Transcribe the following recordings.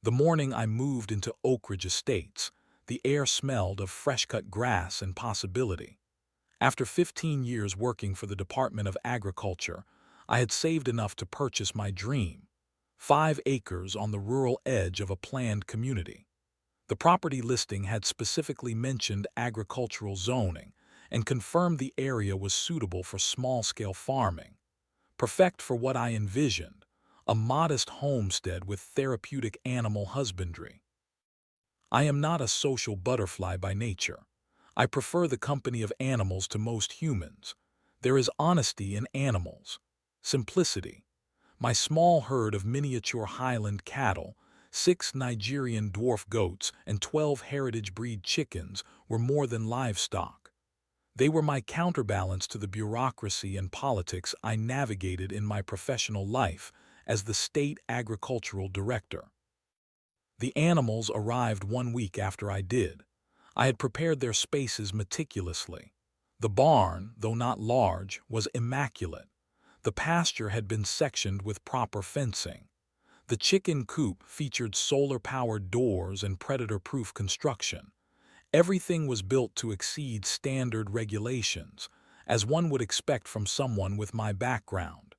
The morning I moved into Oak Ridge Estates, the air smelled of fresh-cut grass and possibility. After 15 years working for the Department of Agriculture, I had saved enough to purchase my dream, 5 acres on the rural edge of a planned community. The property listing had specifically mentioned agricultural zoning and confirmed the area was suitable for small-scale farming, perfect for what I envisioned, a modest homestead with therapeutic animal husbandry. I am not a social butterfly by nature. I prefer the company of animals to most humans. There is honesty in animals, simplicity. My small herd of miniature Highland cattle, 6 Nigerian dwarf goats, and 12 heritage breed chickens were more than livestock. They were my counterbalance to the bureaucracy and politics I navigated in my professional life as the state agricultural director. The animals arrived 1 week after I did. I had prepared their spaces meticulously. The barn, though not large, was immaculate. The pasture had been sectioned with proper fencing. The chicken coop featured solar-powered doors and predator-proof construction. Everything was built to exceed standard regulations, as one would expect from someone with my background.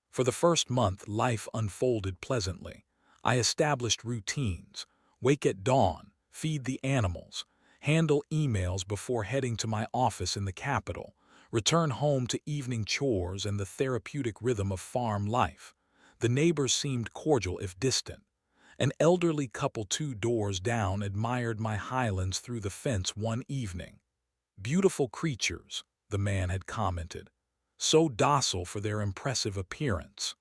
For the first month, life unfolded pleasantly. I established routines: wake at dawn, feed the animals, handle emails before heading to my office in the capital, return home to evening chores and the therapeutic rhythm of farm life. The neighbors seemed cordial if distant. An elderly couple 2 doors down admired my highlands through the fence one evening. "Beautiful creatures," the man had commented, "so docile for their impressive appearance."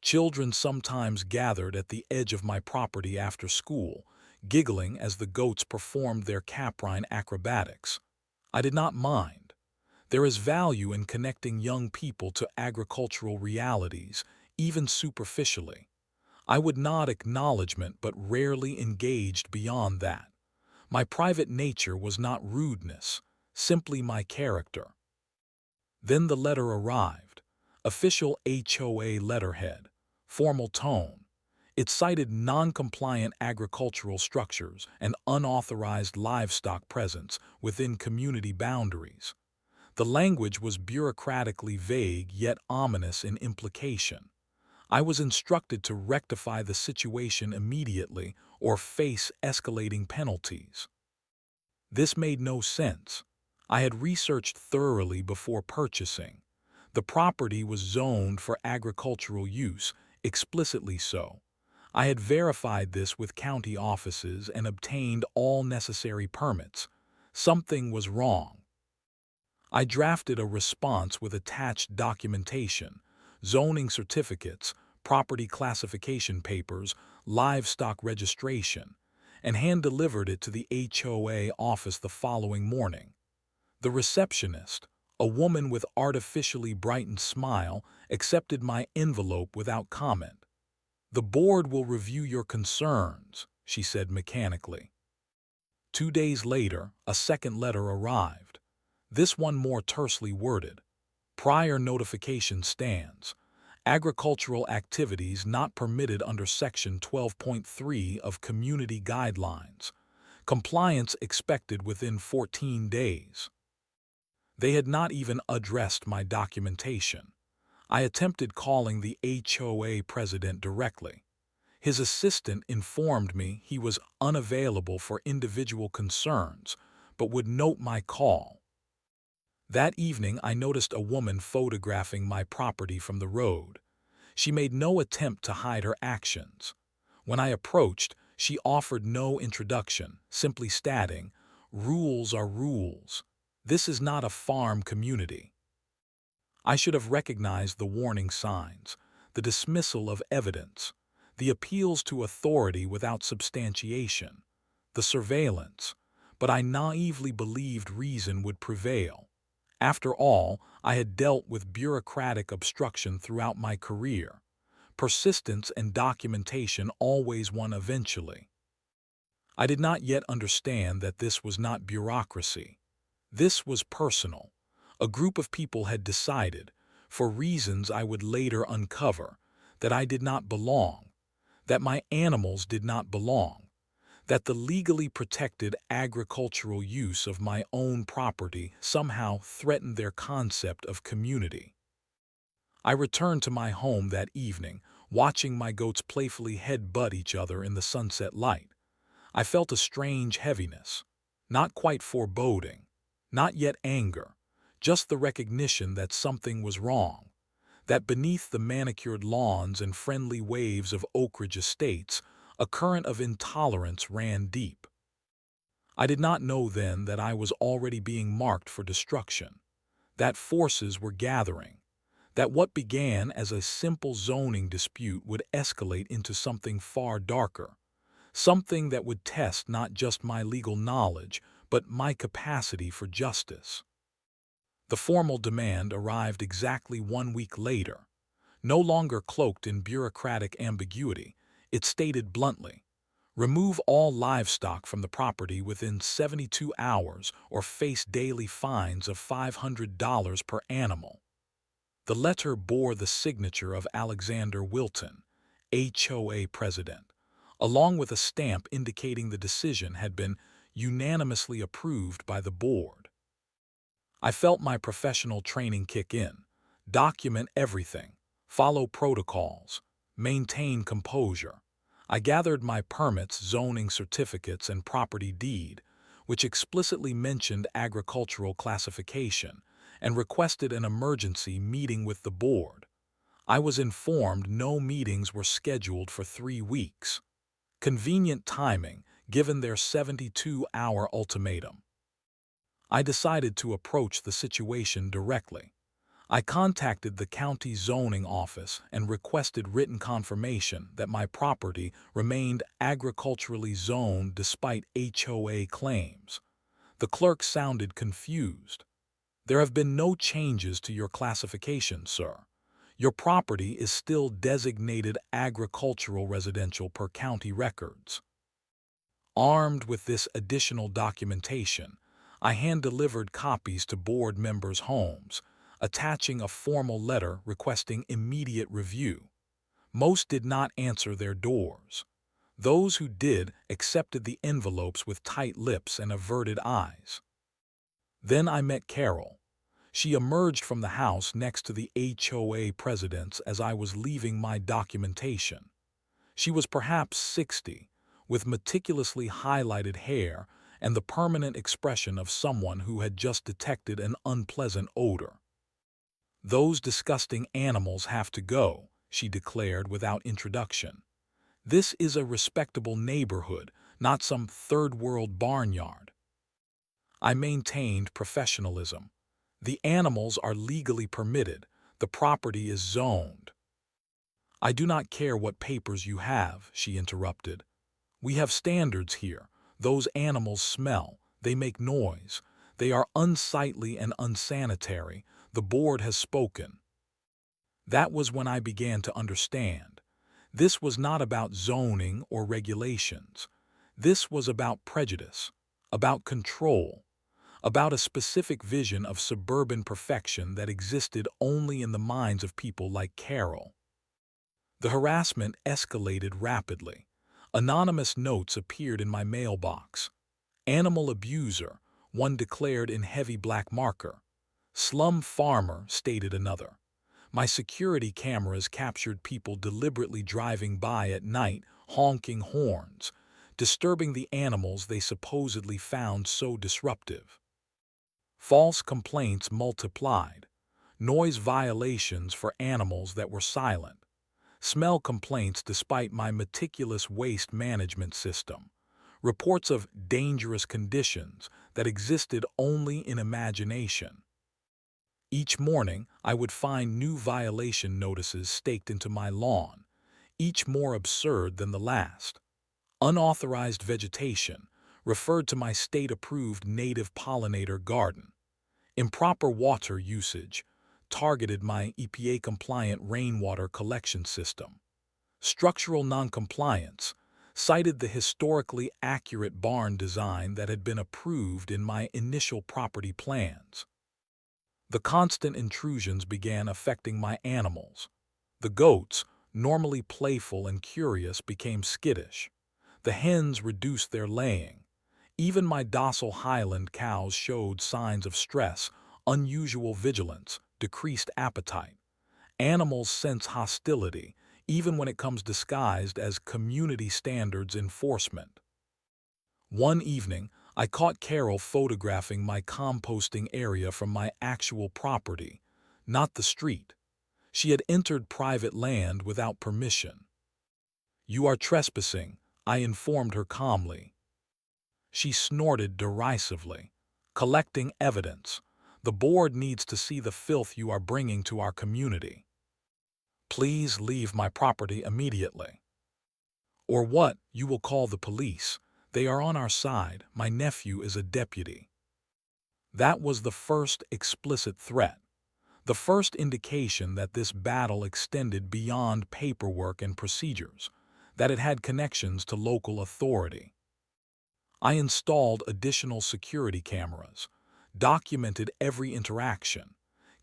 Children sometimes gathered at the edge of my property after school, giggling as the goats performed their caprine acrobatics. I did not mind. There is value in connecting young people to agricultural realities, even superficially. I would nod acknowledgement but rarely engaged beyond that. My private nature was not rudeness, simply my character. Then the letter arrived. Official HOA letterhead, formal tone. It cited non-compliant agricultural structures and unauthorized livestock presence within community boundaries. The language was bureaucratically vague yet ominous in implication. I was instructed to rectify the situation immediately or face escalating penalties. This made no sense. I had researched thoroughly before purchasing. The property was zoned for agricultural use, explicitly so. I had verified this with county offices and obtained all necessary permits. Something was wrong. I drafted a response with attached documentation, zoning certificates, property classification papers, livestock registration, and hand-delivered it to the HOA office the following morning. The receptionist, a woman with artificially brightened smile, accepted my envelope without comment. "The board will review your concerns," she said mechanically. 2 days later, a second letter arrived, this one more tersely worded. "Prior notification stands. Agricultural activities not permitted under Section 12.3 of Community Guidelines. Compliance expected within 14 days. They had not even addressed my documentation. I attempted calling the HOA president directly. His assistant informed me he was unavailable for individual concerns, but would note my call. That evening I noticed a woman photographing my property from the road. She made no attempt to hide her actions. When I approached, she offered no introduction, simply stating, "Rules are rules. This is not a farm community." I should have recognized the warning signs, the dismissal of evidence, the appeals to authority without substantiation, the surveillance, but I naively believed reason would prevail. After all, I had dealt with bureaucratic obstruction throughout my career. Persistence and documentation always won eventually. I did not yet understand that this was not bureaucracy. This was personal. A group of people had decided, for reasons I would later uncover, that I did not belong, that my animals did not belong, that the legally protected agricultural use of my own property somehow threatened their concept of community. I returned to my home that evening, watching my goats playfully head-butt each other in the sunset light. I felt a strange heaviness, not quite foreboding, not yet anger, just the recognition that something was wrong, that beneath the manicured lawns and friendly waves of Oak Ridge Estates, a current of intolerance ran deep. I did not know then that I was already being marked for destruction, that forces were gathering, that what began as a simple zoning dispute would escalate into something far darker, something that would test not just my legal knowledge, but my capacity for justice. The formal demand arrived exactly 1 week later. No longer cloaked in bureaucratic ambiguity, it stated bluntly, remove all livestock from the property within 72 hours or face daily fines of $500 per animal. The letter bore the signature of Alexander Wilton, HOA president, along with a stamp indicating the decision had been unanimously approved by the board. I felt my professional training kick in. Document everything, follow protocols, maintain composure. I gathered my permits, zoning certificates, and property deed, which explicitly mentioned agricultural classification, and requested an emergency meeting with the board. I was informed no meetings were scheduled for 3 weeks. Convenient timing, given their 72-hour ultimatum. I decided to approach the situation directly. I contacted the county zoning office and requested written confirmation that my property remained agriculturally zoned despite HOA claims. The clerk sounded confused. There have been no changes to your classification, sir. Your property is still designated agricultural residential per county records. Armed with this additional documentation, I hand-delivered copies to board members' homes, attaching a formal letter requesting immediate review. Most did not answer their doors. Those who did accepted the envelopes with tight lips and averted eyes. Then I met Carol. She emerged from the house next to the HOA president's as I was leaving my documentation. She was perhaps 60, with meticulously highlighted hair and the permanent expression of someone who had just detected an unpleasant odor. "Those disgusting animals have to go," she declared without introduction. "This is a respectable neighborhood, not some third-world barnyard." I maintained professionalism. "The animals are legally permitted. The property is zoned." "I do not care what papers you have," she interrupted. "We have standards here. Those animals smell. They make noise. They are unsightly and unsanitary. The board has spoken." That was when I began to understand. This was not about zoning or regulations. This was about prejudice, about control, about a specific vision of suburban perfection that existed only in the minds of people like Carol. The harassment escalated rapidly. Anonymous notes appeared in my mailbox. "Animal abuser," one declared in heavy black marker. "Slum farmer," stated another. My security cameras captured people deliberately driving by at night, honking horns, disturbing the animals they supposedly found so disruptive. False complaints multiplied. Noise violations for animals that were silent. Smell complaints despite my meticulous waste management system. Reports of dangerous conditions that existed only in imagination. Each morning, I would find new violation notices staked into my lawn, each more absurd than the last. Unauthorized vegetation referred to my state-approved native pollinator garden. Improper water usage targeted my EPA-compliant rainwater collection system. Structural noncompliance cited the historically accurate barn design that had been approved in my initial property plans. The constant intrusions began affecting my animals. The goats, normally playful and curious, became skittish. The hens reduced their laying. Even my docile Highland cows showed signs of stress, unusual vigilance, decreased appetite. Animals sense hostility, even when it comes disguised as community standards enforcement. One evening, I caught Carol photographing my composting area from my actual property, not the street. She had entered private land without permission. "You are trespassing," I informed her calmly. She snorted derisively. "Collecting evidence. The board needs to see the filth you are bringing to our community. Please leave my property immediately. Or what? You will call the police. They are on our side. My nephew is a deputy." That was the first explicit threat, the first indication that this battle extended beyond paperwork and procedures, that it had connections to local authority. I installed additional security cameras, documented every interaction,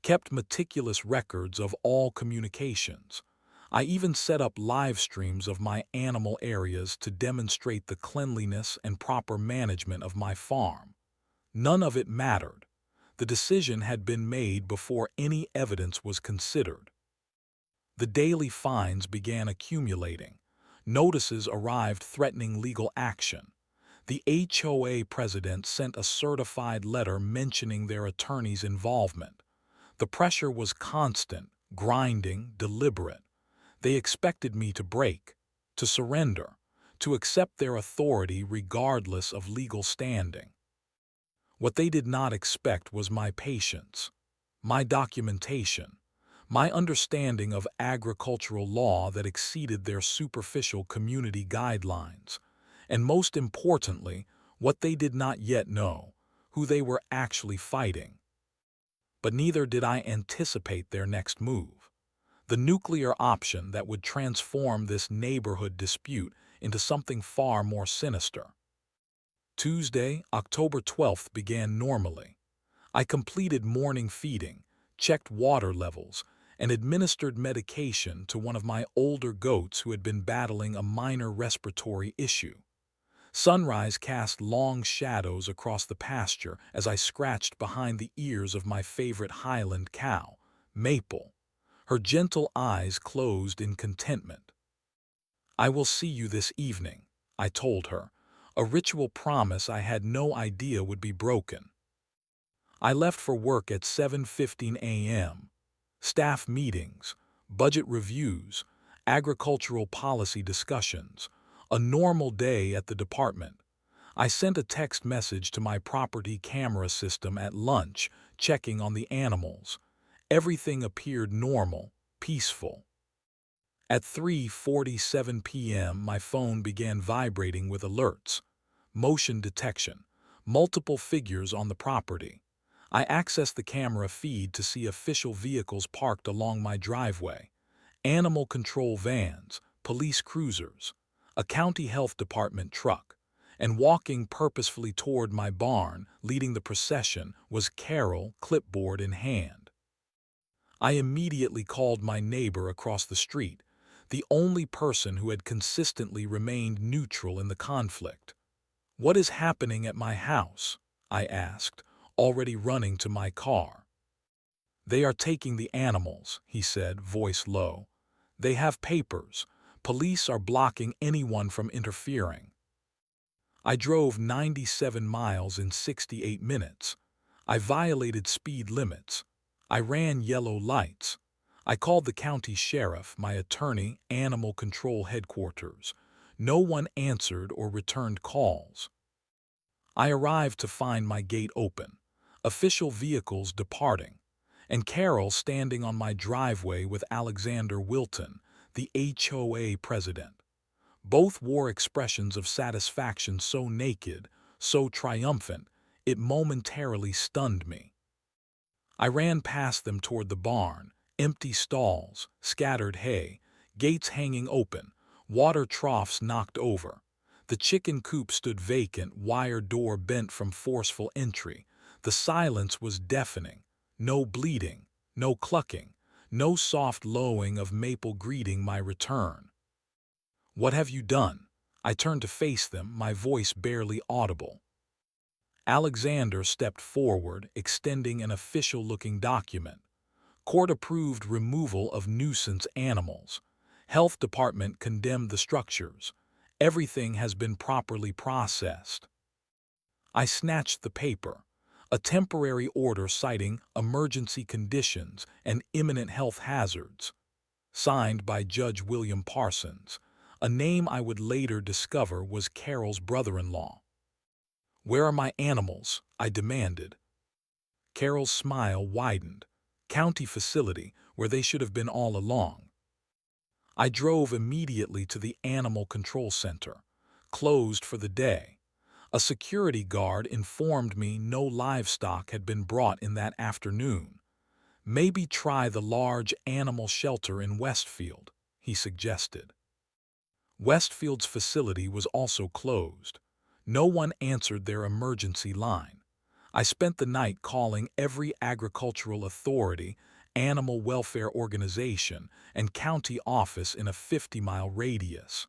kept meticulous records of all communications. I even set up live streams of my animal areas to demonstrate the cleanliness and proper management of my farm. None of it mattered. The decision had been made before any evidence was considered. The daily fines began accumulating. Notices arrived threatening legal action. The HOA president sent a certified letter mentioning their attorney's involvement. The pressure was constant, grinding, deliberate. They expected me to break, to surrender, to accept their authority regardless of legal standing. What they did not expect was my patience, my documentation, my understanding of agricultural law that exceeded their superficial community guidelines, and most importantly, what they did not yet know, who they were actually fighting. But neither did I anticipate their next move, the nuclear option that would transform this neighborhood dispute into something far more sinister. Tuesday, October 12th began normally. I completed morning feeding, checked water levels, and administered medication to one of my older goats who had been battling a minor respiratory issue. Sunrise cast long shadows across the pasture as I scratched behind the ears of my favorite Highland cow, Maple. Her gentle eyes closed in contentment. "I will see you this evening," I told her, a ritual promise I had no idea would be broken. I left for work at 7:15 a.m. Staff meetings, budget reviews, agricultural policy discussions, a normal day at the department. I sent a text message to my property camera system at lunch, checking on the animals. Everything appeared normal, peaceful. At 3:47 p.m., my phone began vibrating with alerts. Motion detection, multiple figures on the property. I accessed the camera feed to see official vehicles parked along my driveway, animal control vans, police cruisers, a county health department truck, and walking purposefully toward my barn, leading the procession, was Carol, clipboard in hand. I immediately called my neighbor across the street, the only person who had consistently remained neutral in the conflict. "What is happening at my house?" I asked, already running to my car. "They are taking the animals," he said, voice low. "They have papers. Police are blocking anyone from interfering." I drove 97 miles in 68 minutes. I violated speed limits. I ran yellow lights. I called the county sheriff, my attorney, animal control headquarters. No one answered or returned calls. I arrived to find my gate open, official vehicles departing, and Carol standing on my driveway with Alexander Wilton, the HOA president. Both wore expressions of satisfaction so naked, so triumphant, it momentarily stunned me. I ran past them toward the barn, empty stalls, scattered hay, gates hanging open, water troughs knocked over. The chicken coop stood vacant, wire door bent from forceful entry. The silence was deafening. No bleating, no clucking, no soft lowing of maple greeting my return. "What have you done?" I turned to face them, my voice barely audible. Alexander stepped forward, extending an official-looking document. Court-approved removal of nuisance animals. Health Department condemned the structures. Everything has been properly processed. I snatched the paper. A temporary order citing emergency conditions and imminent health hazards. Signed by Judge William Parsons, a name I would later discover was Carol's brother-in-law. "Where are my animals?" I demanded. Carol's smile widened. "County facility, where they should have been all along." I drove immediately to the Animal Control Center, closed for the day. A security guard informed me no livestock had been brought in that afternoon. "Maybe try the large animal shelter in Westfield," he suggested. Westfield's facility was also closed. No one answered their emergency line. I spent the night calling every agricultural authority, animal welfare organization, and county office in a 50-mile radius.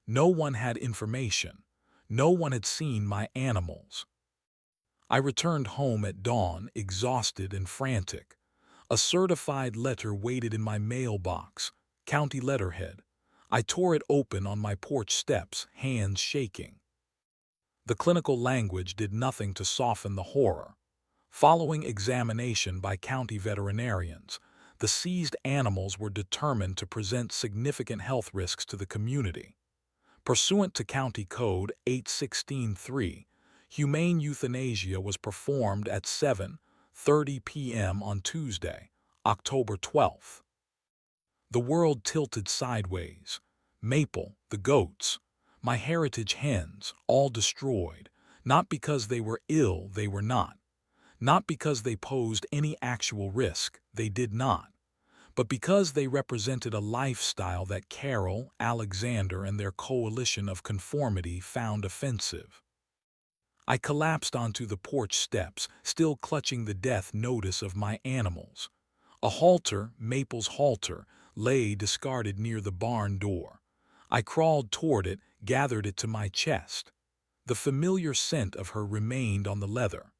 No one had information. No one had seen my animals. I returned home at dawn, exhausted and frantic. A certified letter waited in my mailbox, county letterhead. I tore it open on my porch steps, hands shaking. The clinical language did nothing to soften the horror. Following examination by county veterinarians, the seized animals were determined to present significant health risks to the community. Pursuant to County Code 816-3, humane euthanasia was performed at 7:30 p.m. on Tuesday, October 12th. The world tilted sideways. Maple, the goats, my heritage hens, all destroyed, not because they were ill, they were not. Not because they posed any actual risk, they did not. But because they represented a lifestyle that Carol, Alexander, and their coalition of conformity found offensive. I collapsed onto the porch steps, still clutching the death notice of my animals. A halter, Maple's halter, lay discarded near the barn door. I crawled toward it, gathered it to my chest. The familiar scent of her remained on the leather.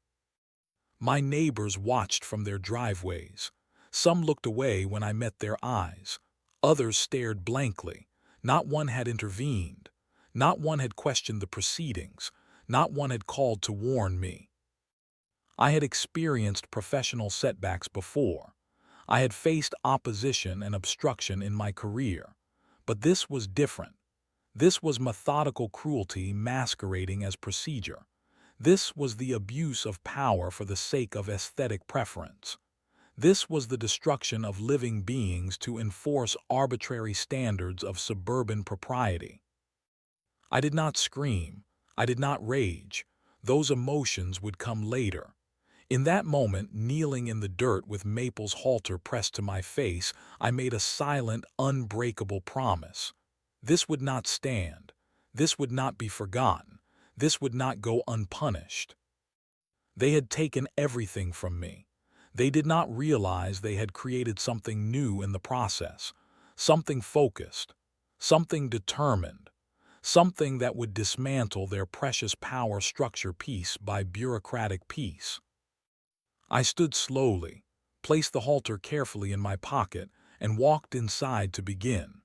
My neighbors watched from their driveways. Some looked away when I met their eyes. Others stared blankly. Not one had intervened. Not one had questioned the proceedings. Not one had called to warn me. I had experienced professional setbacks before. I had faced opposition and obstruction in my career. But this was different. This was methodical cruelty masquerading as procedure. This was the abuse of power for the sake of aesthetic preference. This was the destruction of living beings to enforce arbitrary standards of suburban propriety. I did not scream. I did not rage. Those emotions would come later. In that moment, kneeling in the dirt with Maple's halter pressed to my face, I made a silent, unbreakable promise. This would not stand. This would not be forgotten. This would not go unpunished. They had taken everything from me. They did not realize they had created something new in the process, something focused, something determined, something that would dismantle their precious power structure piece by bureaucratic piece. I stood slowly, placed the halter carefully in my pocket, and walked inside to begin.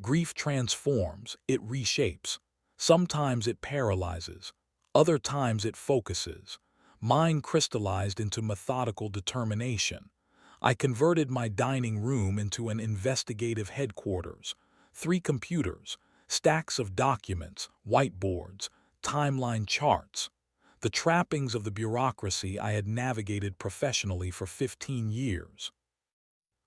Grief transforms, it reshapes. Sometimes it paralyzes, other times it focuses. Mine crystallized into methodical determination. I converted my dining room into an investigative headquarters. 3 computers, stacks of documents, whiteboards, timeline charts. The trappings of the bureaucracy I had navigated professionally for 15 years.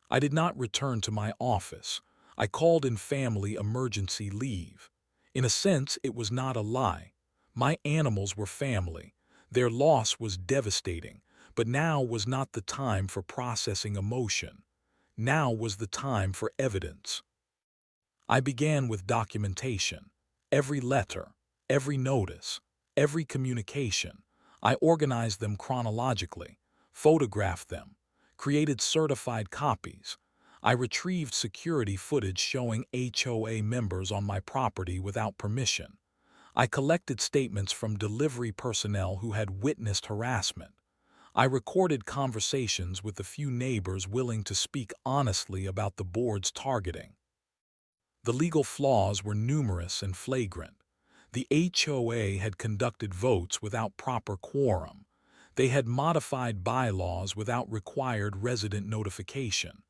I did not return to my office. I called in family emergency leave. In a sense, it was not a lie. My animals were family. Their loss was devastating, but now was not the time for processing emotion. Now was the time for evidence. I began with documentation. Every letter, every notice, every communication. I organized them chronologically, photographed them, created certified copies. I retrieved security footage showing HOA members on my property without permission. I collected statements from delivery personnel who had witnessed harassment. I recorded conversations with the few neighbors willing to speak honestly about the board's targeting. The legal flaws were numerous and flagrant. The HOA had conducted votes without proper quorum. They had modified bylaws without required resident notification.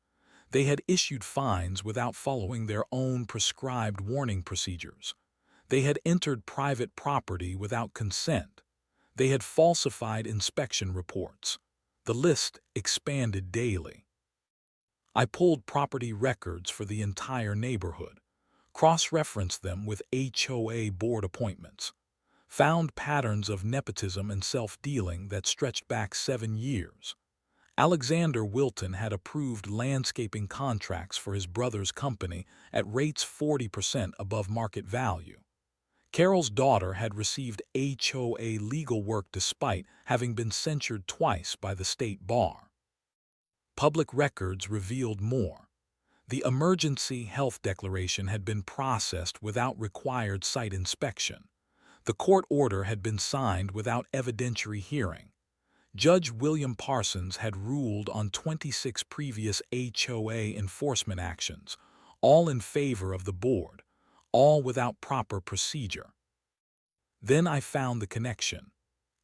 They had issued fines without following their own prescribed warning procedures. They had entered private property without consent. They had falsified inspection reports. The list expanded daily. I pulled property records for the entire neighborhood, cross-referenced them with HOA board appointments, found patterns of nepotism and self-dealing that stretched back 7 years. Alexander Wilton had approved landscaping contracts for his brother's company at rates 40% above market value. Carol's daughter had received HOA legal work despite having been censured twice by the state bar. Public records revealed more. The emergency health declaration had been processed without required site inspection. The court order had been signed without evidentiary hearing. Judge William Parsons had ruled on 26 previous HOA enforcement actions, all in favor of the board, all without proper procedure. Then I found the connection.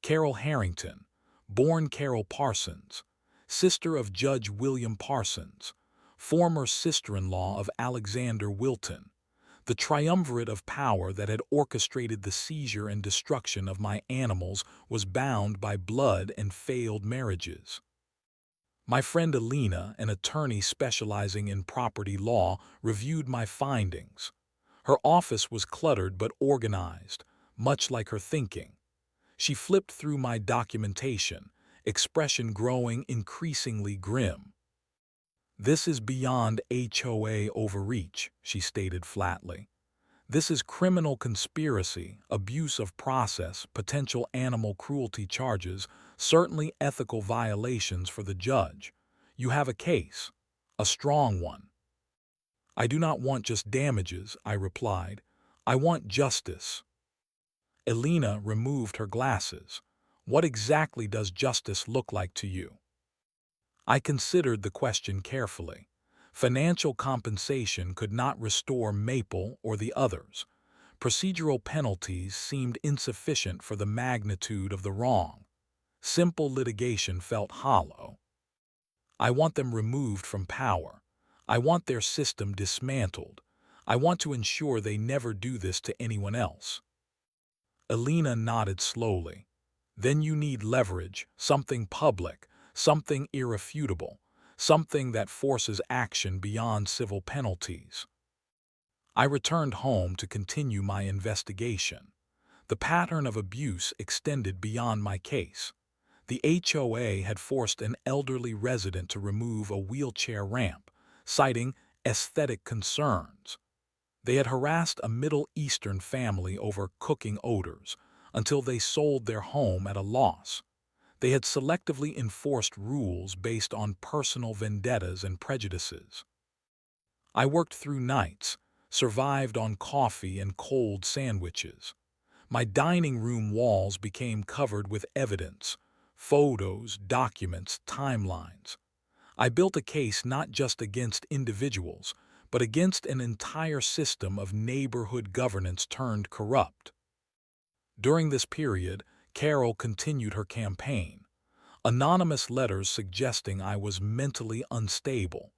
Carol Harrington, born Carol Parsons, sister of Judge William Parsons, former sister-in-law of Alexander Wilton, the triumvirate of power that had orchestrated the seizure and destruction of my animals was bound by blood and failed marriages. My friend Alina, an attorney specializing in property law, reviewed my findings. Her office was cluttered but organized, much like her thinking. She flipped through my documentation, expression growing increasingly grim. "This is beyond HOA overreach," she stated flatly. "This is criminal conspiracy, abuse of process, potential animal cruelty charges, certainly ethical violations for the judge. You have a case, a strong one." "I do not want just damages," I replied. "I want justice." Elena removed her glasses. "What exactly does justice look like to you?" I considered the question carefully. Financial compensation could not restore Maple or the others. Procedural penalties seemed insufficient for the magnitude of the wrong. Simple litigation felt hollow. I want them removed from power. I want their system dismantled. I want to ensure they never do this to anyone else. Elena nodded slowly. "Then you need leverage, something public, something irrefutable, something that forces action beyond civil penalties." I returned home to continue my investigation. The pattern of abuse extended beyond my case. The HOA had forced an elderly resident to remove a wheelchair ramp, citing aesthetic concerns. They had harassed a Middle Eastern family over cooking odors until they sold their home at a loss. They had selectively enforced rules based on personal vendettas and prejudices. I worked through nights, survived on coffee and cold sandwiches. My dining room walls became covered with evidence, photos, documents, timelines. I built a case not just against individuals, but against an entire system of neighborhood governance turned corrupt. During this period, Carol continued her campaign. Anonymous letters suggesting I was mentally unstable,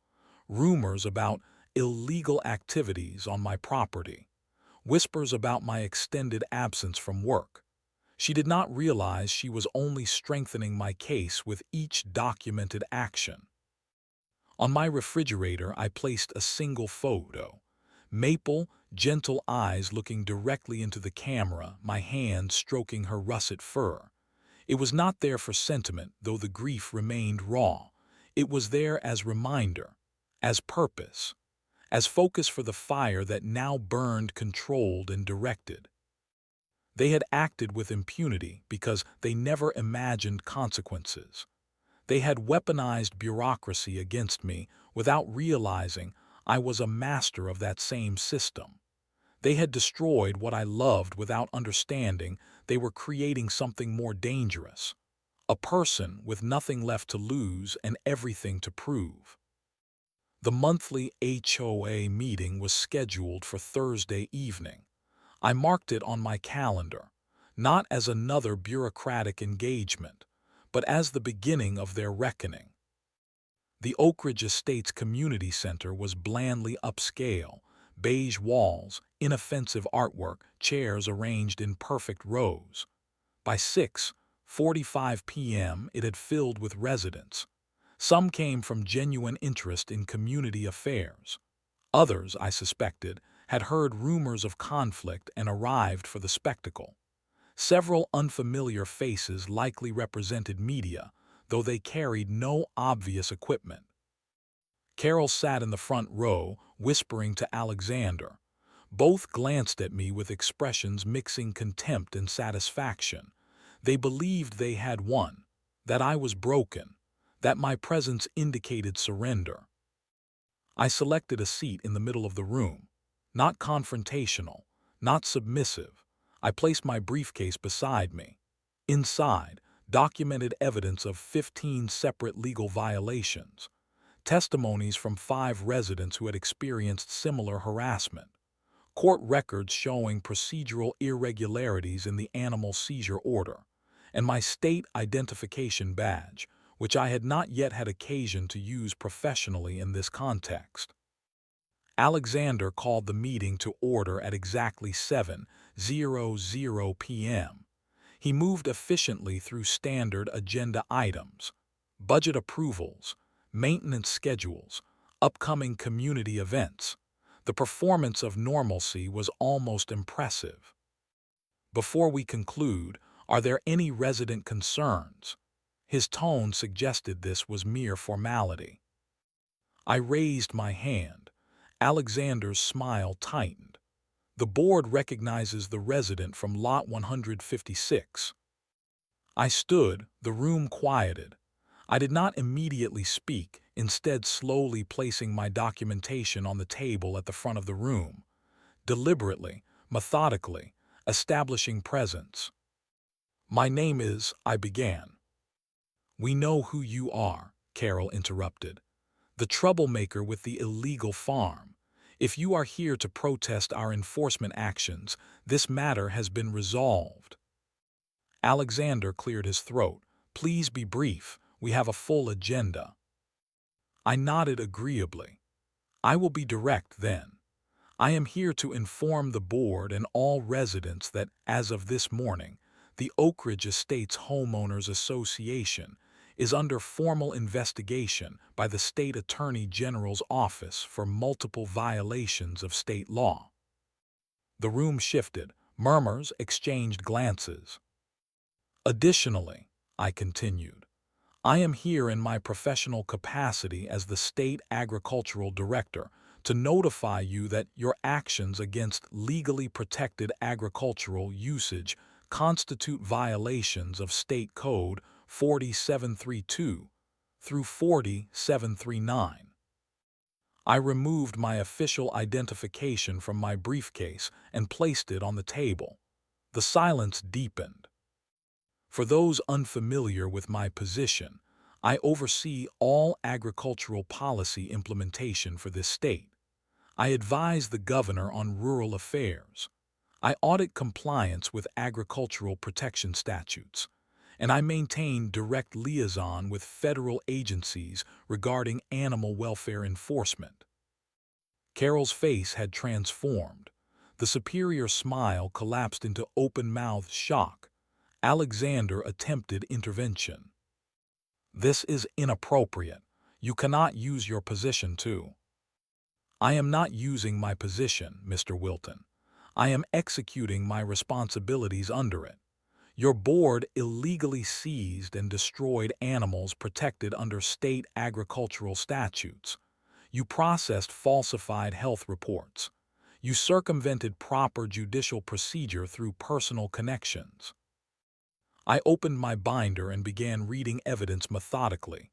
rumors about illegal activities on my property, whispers about my extended absence from work. She did not realize she was only strengthening my case with each documented action. On my refrigerator, I placed a single photo. Maple, gentle eyes looking directly into the camera, my hand stroking her russet fur. It was not there for sentiment, though the grief remained raw. It was there as reminder, as purpose, as focus for the fire that now burned controlled and directed. They had acted with impunity because they never imagined consequences. They had weaponized bureaucracy against me without realizing I was a master of that same system. They had destroyed what I loved without understanding they were creating something more dangerous. A person with nothing left to lose and everything to prove. The monthly HOA meeting was scheduled for Thursday evening. I marked it on my calendar, not as another bureaucratic engagement, but as the beginning of their reckoning. The Oak Ridge Estates Community Center was blandly upscale, beige walls, inoffensive artwork, chairs arranged in perfect rows. By 6:45 p.m. it had filled with residents. Some came from genuine interest in community affairs. Others, I suspected, had heard rumors of conflict and arrived for the spectacle. Several unfamiliar faces likely represented media, though they carried no obvious equipment. Carol sat in the front row, whispering to Alexander. Both glanced at me with expressions mixing contempt and satisfaction. They believed they had won, that I was broken, that my presence indicated surrender. I selected a seat in the middle of the room, not confrontational, not submissive. I placed my briefcase beside me. Inside, documented evidence of 15 separate legal violations, testimonies from 5 residents who had experienced similar harassment, court records showing procedural irregularities in the animal seizure order, and my state identification badge, which I had not yet had occasion to use professionally in this context. Alexander called the meeting to order at exactly 7:00 p.m. He moved efficiently through standard agenda items, budget approvals, maintenance schedules, upcoming community events. The performance of normalcy was almost impressive. Before we conclude, are there any resident concerns? His tone suggested this was mere formality. I raised my hand. Alexander's smile tightened. The board recognizes the resident from lot 156. I stood, the room quieted. I did not immediately speak, instead slowly placing my documentation on the table at the front of the room, deliberately, methodically, establishing presence. My name is, I began. We know who you are, Carol interrupted. The troublemaker with the illegal farm. If you are here to protest our enforcement actions, this matter has been resolved. Alexander cleared his throat. Please be brief. We have a full agenda. I nodded agreeably. I will be direct then. I am here to inform the board and all residents that, as of this morning, the Oak Ridge Estates Homeowners Association is under formal investigation by the State Attorney General's office for multiple violations of state law. The room shifted. Murmurs exchanged glances. Additionally, I continued, I am here in my professional capacity as the State Agricultural Director to notify you that your actions against legally protected agricultural usage constitute violations of State Code 4732 through 4739. I removed my official identification from my briefcase and placed it on the table. The silence deepened. For those unfamiliar with my position, I oversee all agricultural policy implementation for this state. I advise the governor on rural affairs. I audit compliance with agricultural protection statutes, and I maintain direct liaison with federal agencies regarding animal welfare enforcement. Carol's face had transformed. The superior smile collapsed into open-mouthed shock. Alexander attempted intervention. This is inappropriate. You cannot use your position to. I am not using my position, Mr. Wilton. I am executing my responsibilities under it. Your board illegally seized and destroyed animals protected under state agricultural statutes. You processed falsified health reports. You circumvented proper judicial procedure through personal connections. I opened my binder and began reading evidence methodically.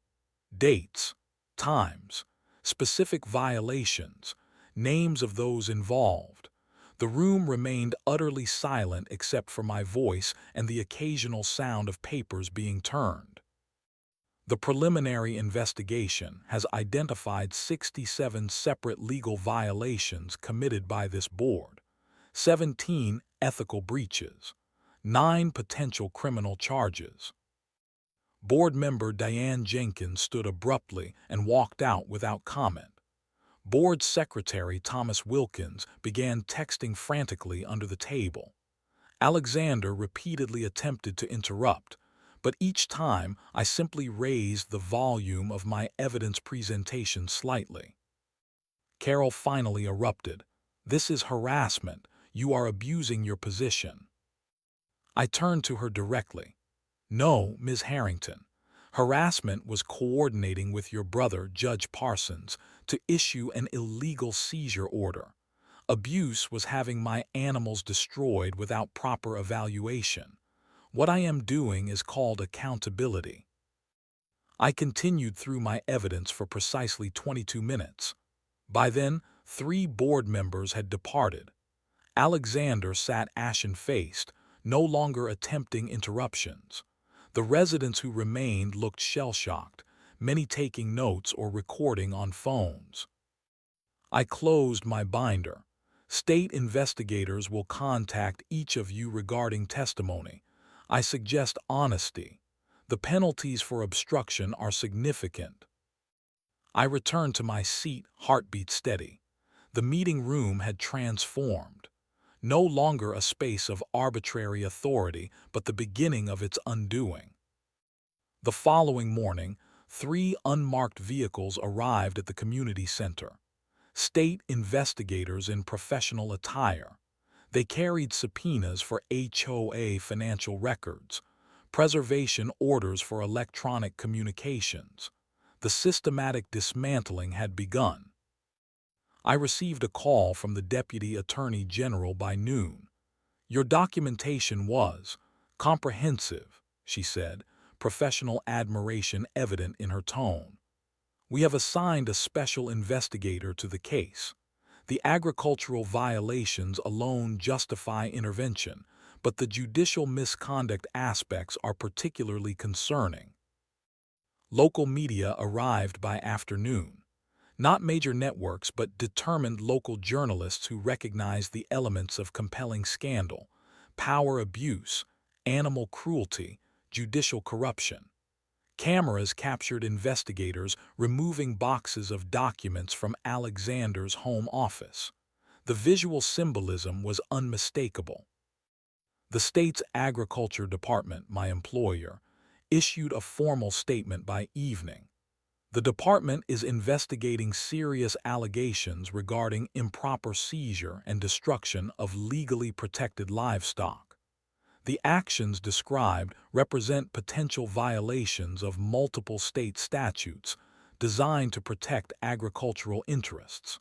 Dates, times, specific violations, names of those involved. The room remained utterly silent except for my voice and the occasional sound of papers being turned. The preliminary investigation has identified 67 separate legal violations committed by this board, 17 ethical breaches, 9 potential criminal charges. Board member Diane Jenkins stood abruptly and walked out without comment. Board Secretary Thomas Wilkins began texting frantically under the table. Alexander repeatedly attempted to interrupt, but each time I simply raised the volume of my evidence presentation slightly. Carol finally erupted. "This is harassment. You are abusing your position." I turned to her directly. "No, Ms. Harrington. Harassment was coordinating with your brother, Judge Parsons, to issue an illegal seizure order. Abuse was having my animals destroyed without proper evaluation. What I am doing is called accountability." I continued through my evidence for precisely 22 minutes. By then, 3 board members had departed. Alexander sat ashen-faced, no longer attempting interruptions. The residents who remained looked shell-shocked, many taking notes or recording on phones. I closed my binder. "State investigators will contact each of you regarding testimony. I suggest honesty. The penalties for obstruction are significant." I returned to my seat, heartbeat steady. The meeting room had transformed. No longer a space of arbitrary authority, but the beginning of its undoing. The following morning, 3 unmarked vehicles arrived at the community center. State investigators in professional attire. They carried subpoenas for HOA financial records, preservation orders for electronic communications. The systematic dismantling had begun. I received a call from the Deputy Attorney General by noon. "Your documentation was comprehensive," she said, professional admiration evident in her tone. "We have assigned a special investigator to the case. The agricultural violations alone justify intervention, but the judicial misconduct aspects are particularly concerning." Local media arrived by afternoon. Not major networks, but determined local journalists who recognized the elements of compelling scandal, power abuse, animal cruelty, judicial corruption. Cameras captured investigators removing boxes of documents from Alexander's home office. The visual symbolism was unmistakable. The state's Agriculture Department, my employer, issued a formal statement by evening. "The department is investigating serious allegations regarding improper seizure and destruction of legally protected livestock. The actions described represent potential violations of multiple state statutes designed to protect agricultural interests."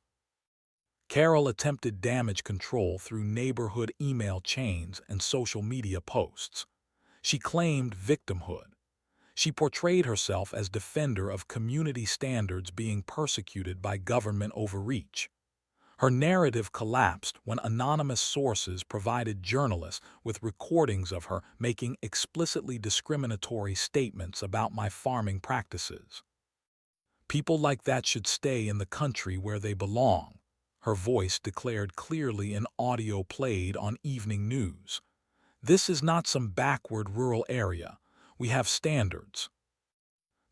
Carol attempted damage control through neighborhood email chains and social media posts. She claimed victimhood. She portrayed herself as defender of community standards being persecuted by government overreach. Her narrative collapsed when anonymous sources provided journalists with recordings of her making explicitly discriminatory statements about my farming practices. "People like that should stay in the country where they belong," her voice declared clearly in audio played on evening news. "This is not some backward rural area. We have standards."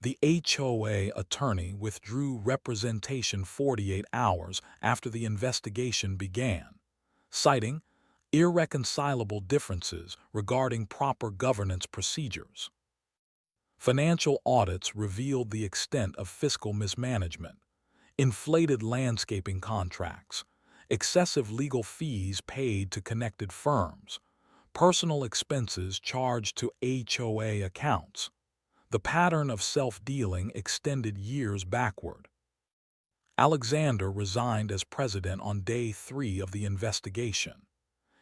The HOA attorney withdrew representation 48 hours after the investigation began, citing irreconcilable differences regarding proper governance procedures. Financial audits revealed the extent of fiscal mismanagement, inflated landscaping contracts, excessive legal fees paid to connected firms, personal expenses charged to HOA accounts. The pattern of self-dealing extended years backward. Alexander resigned as president on day 3 of the investigation.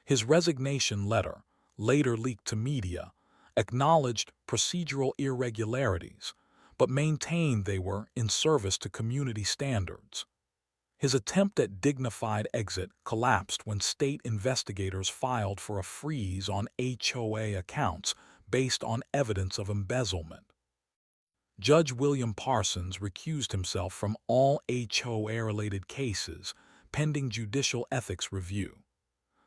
His resignation letter, later leaked to media, acknowledged procedural irregularities, but maintained they were in service to community standards. His attempt at dignified exit collapsed when state investigators filed for a freeze on HOA accounts based on evidence of embezzlement. Judge William Parsons recused himself from all HOA-related cases pending judicial ethics review.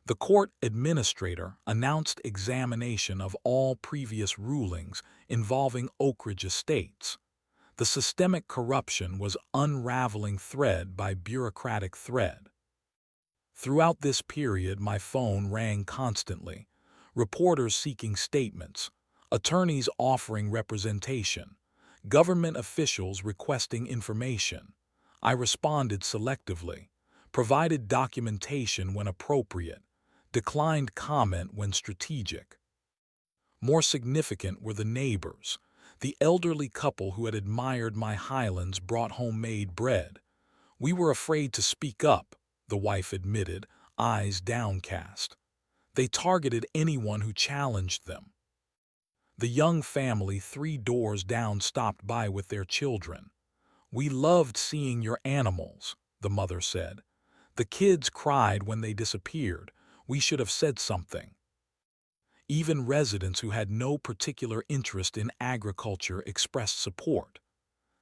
The court administrator announced examination of all previous rulings involving Oak Ridge Estates. The systemic corruption was unraveling thread by bureaucratic thread. Throughout this period, my phone rang constantly, reporters seeking statements, attorneys offering representation, government officials requesting information. I responded selectively, provided documentation when appropriate, declined comment when strategic. More significant were the neighbors. The elderly couple who had admired my Highlands brought homemade bread. We were afraid to speak up, the wife admitted, eyes downcast. They targeted anyone who challenged them. The young family 3 doors down stopped by with their children. "We loved seeing your animals," the mother said. "The kids cried when they disappeared. We should have said something." Even residents who had no particular interest in agriculture expressed support.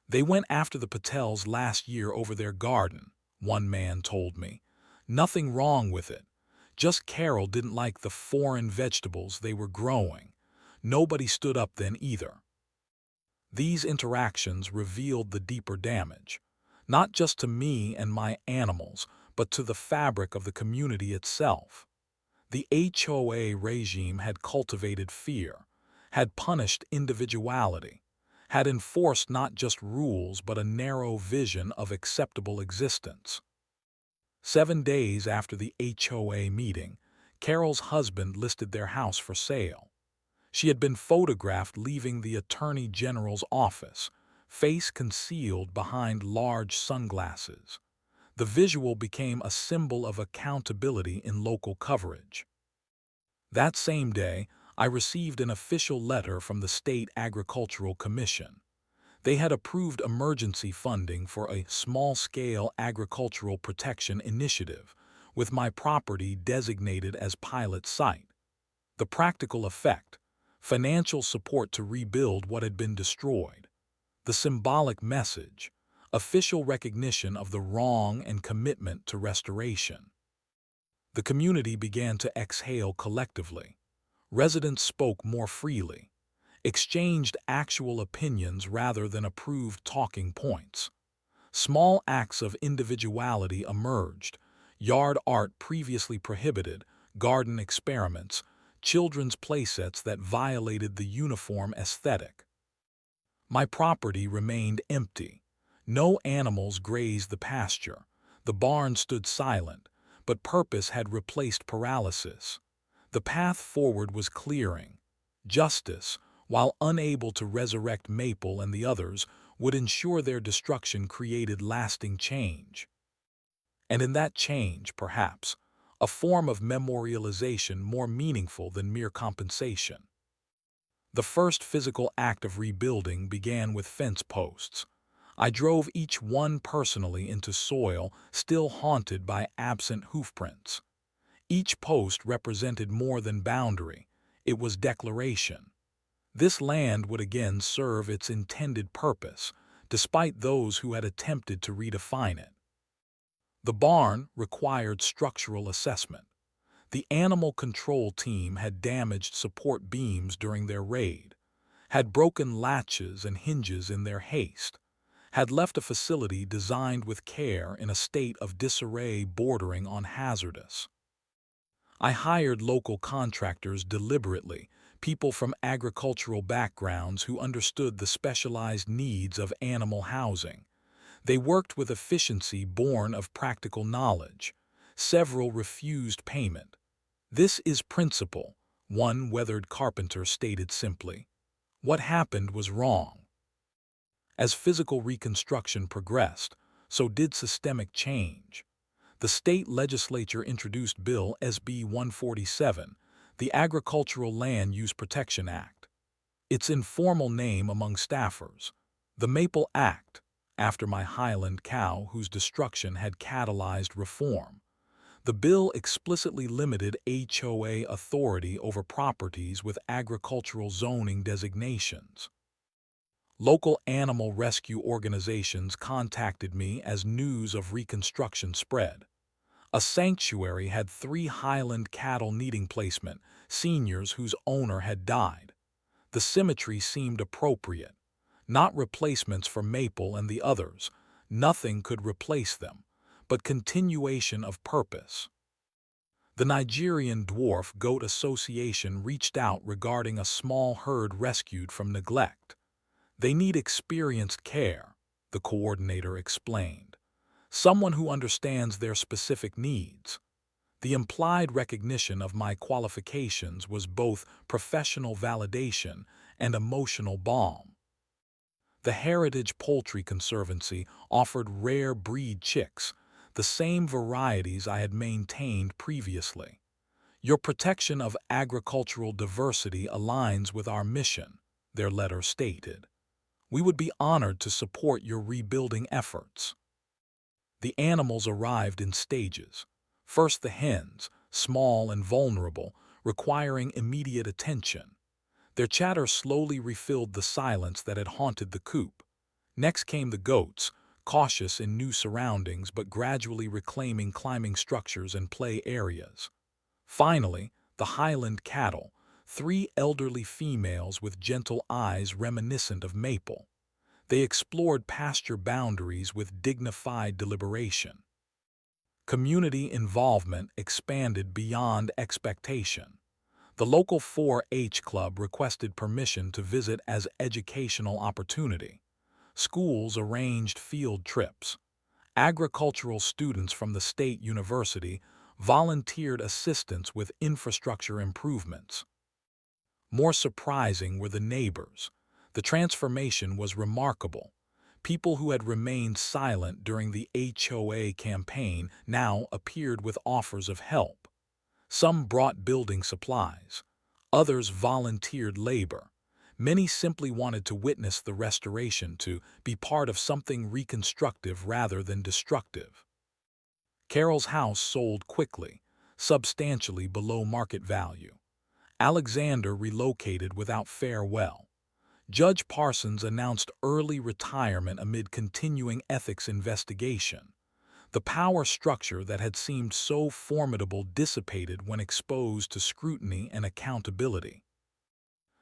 "They went after the Patels last year over their garden," one man told me. "Nothing wrong with it. Just Carol didn't like the foreign vegetables they were growing. Nobody stood up then either." These interactions revealed the deeper damage, not just to me and my animals, but to the fabric of the community itself. The HOA regime had cultivated fear, had punished individuality, had enforced not just rules but a narrow vision of acceptable existence. 7 days after the HOA meeting, Carol's husband listed their house for sale. She had been photographed leaving the Attorney General's office, face concealed behind large sunglasses. The visual became a symbol of accountability in local coverage. That same day, I received an official letter from the State Agricultural Commission. They had approved emergency funding for a small-scale agricultural protection initiative, with my property designated as pilot site. The practical effect: financial support to rebuild what had been destroyed. The symbolic message: official recognition of the wrong and commitment to restoration. The community began to exhale collectively. Residents spoke more freely, exchanged actual opinions rather than approved talking points. Small acts of individuality emerged: yard art previously prohibited, garden experiments, children's playsets that violated the uniform aesthetic. My property remained empty. No animals grazed the pasture. The barn stood silent, but purpose had replaced paralysis. The path forward was clearing. Justice, while unable to resurrect Maple and the others, would ensure their destruction created lasting change. And in that change, perhaps, a form of memorialization more meaningful than mere compensation. The first physical act of rebuilding began with fence posts. I drove each one personally into soil still haunted by absent hoofprints. Each post represented more than boundary; it was declaration. This land would again serve its intended purpose, despite those who had attempted to redefine it. The barn required structural assessment. The animal control team had damaged support beams during their raid, had broken latches and hinges in their haste, had left a facility designed with care in a state of disarray bordering on hazardous. I hired local contractors deliberately, people from agricultural backgrounds who understood the specialized needs of animal housing. They worked with efficiency born of practical knowledge. Several refused payment. "This is principle," one weathered carpenter stated simply. What happened was wrong. As physical reconstruction progressed, so did systemic change. The state legislature introduced Bill SB 147, the Agricultural Land Use Protection Act. its informal name among staffers, the Maple Act, after my Highland cow whose destruction had catalyzed reform. The bill explicitly limited HOA authority over properties with agricultural zoning designations. Local animal rescue organizations contacted me as news of reconstruction spread. A sanctuary had 3 Highland cattle needing placement, seniors whose owner had died. The symmetry seemed appropriate. Not replacements for Maple and the others. Nothing could replace them, but continuation of purpose. The Nigerian Dwarf Goat Association reached out regarding a small herd rescued from neglect. They need experienced care, the coordinator explained. Someone who understands their specific needs. The implied recognition of my qualifications was both professional validation and emotional balm. The Heritage Poultry Conservancy offered rare breed chicks, the same varieties I had maintained previously. Your protection of agricultural diversity aligns with our mission, their letter stated. We would be honored to support your rebuilding efforts. The animals arrived in stages. First the hens, small and vulnerable, requiring immediate attention. Their chatter slowly refilled the silence that had haunted the coop. Next came the goats, cautious in new surroundings but gradually reclaiming climbing structures and play areas. Finally, the Highland cattle, 3 elderly females with gentle eyes reminiscent of Maple. They explored pasture boundaries with dignified deliberation. Community involvement expanded beyond expectation. The local 4-H club requested permission to visit as educational opportunity. Schools arranged field trips. Agricultural students from the state university volunteered assistance with infrastructure improvements. More surprising were the neighbors. The transformation was remarkable. People who had remained silent during the HOA campaign now appeared with offers of help. Some brought building supplies. Others volunteered labor. Many simply wanted to witness the restoration, to be part of something reconstructive rather than destructive. Carol's house sold quickly, substantially below market value. Alexander relocated without farewell. Judge Parsons announced early retirement amid continuing ethics investigation. The power structure that had seemed so formidable dissipated when exposed to scrutiny and accountability.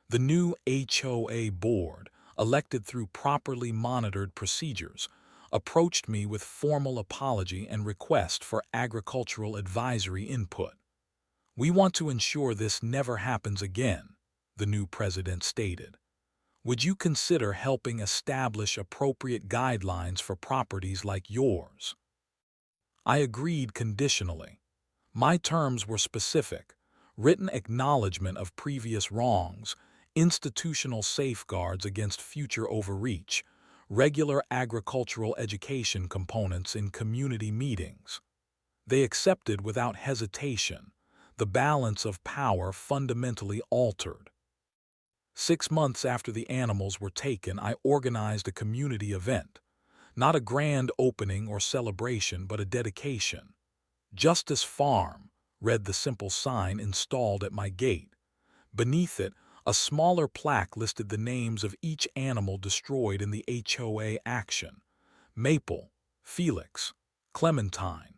The new HOA board, elected through properly monitored procedures, approached me with formal apology and request for agricultural advisory input. "We want to ensure this never happens again," the new president stated. "Would you consider helping establish appropriate guidelines for properties like yours?" I agreed conditionally. My terms were specific: written acknowledgement of previous wrongs, institutional safeguards against future overreach, regular agricultural education components in community meetings. They accepted without hesitation. The balance of power fundamentally altered. 6 months after the animals were taken, I organized a community event. Not a grand opening or celebration, but a dedication. "Justice Farm," read the simple sign installed at my gate. Beneath it, a smaller plaque listed the names of each animal destroyed in the HOA action: Maple, Felix, Clementine.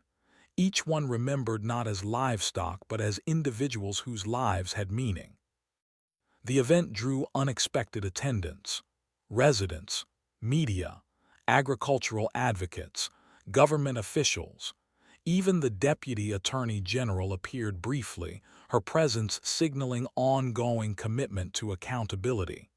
Each one remembered not as livestock but as individuals whose lives had meaning. The event drew unexpected attendance. Residents, media, agricultural advocates, government officials. Even the Deputy Attorney General appeared briefly, her presence signaling ongoing commitment to accountability.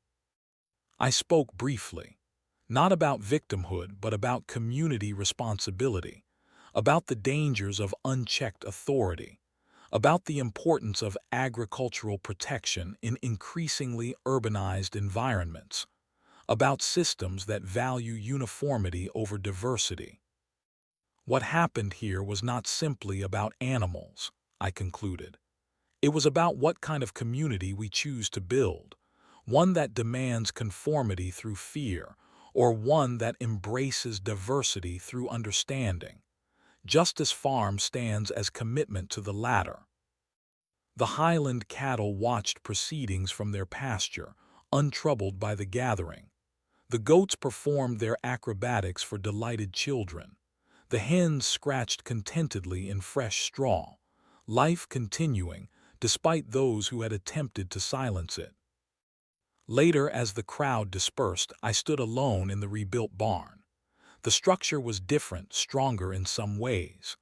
I spoke briefly, not about victimhood but about community responsibility, about the dangers of unchecked authority, about the importance of agricultural protection in increasingly urbanized environments, about systems that value uniformity over diversity. What happened here was not simply about animals, I concluded. It was about what kind of community we choose to build, one that demands conformity through fear, or one that embraces diversity through understanding. Justice Farm stands as commitment to the latter. The Highland cattle watched proceedings from their pasture, untroubled by the gathering. The goats performed their acrobatics for delighted children. The hens scratched contentedly in fresh straw, life continuing despite those who had attempted to silence it. Later, as the crowd dispersed, I stood alone in the rebuilt barn. The structure was different, stronger in some ways.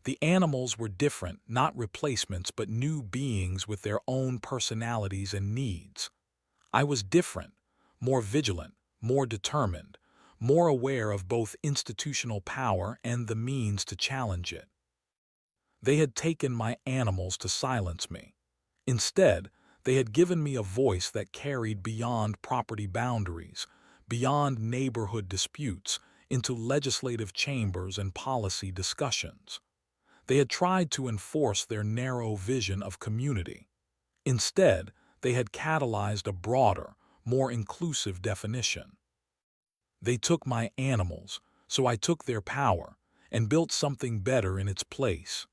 The animals were different, not replacements, but new beings with their own personalities and needs. I was different, more vigilant, more determined, more aware of both institutional power and the means to challenge it. They had taken my animals to silence me. Instead, they had given me a voice that carried beyond property boundaries, beyond neighborhood disputes, into legislative chambers and policy discussions. They had tried to enforce their narrow vision of community. Instead, they had catalyzed a broader, more inclusive definition. They took my animals, so I took their power and built something better in its place.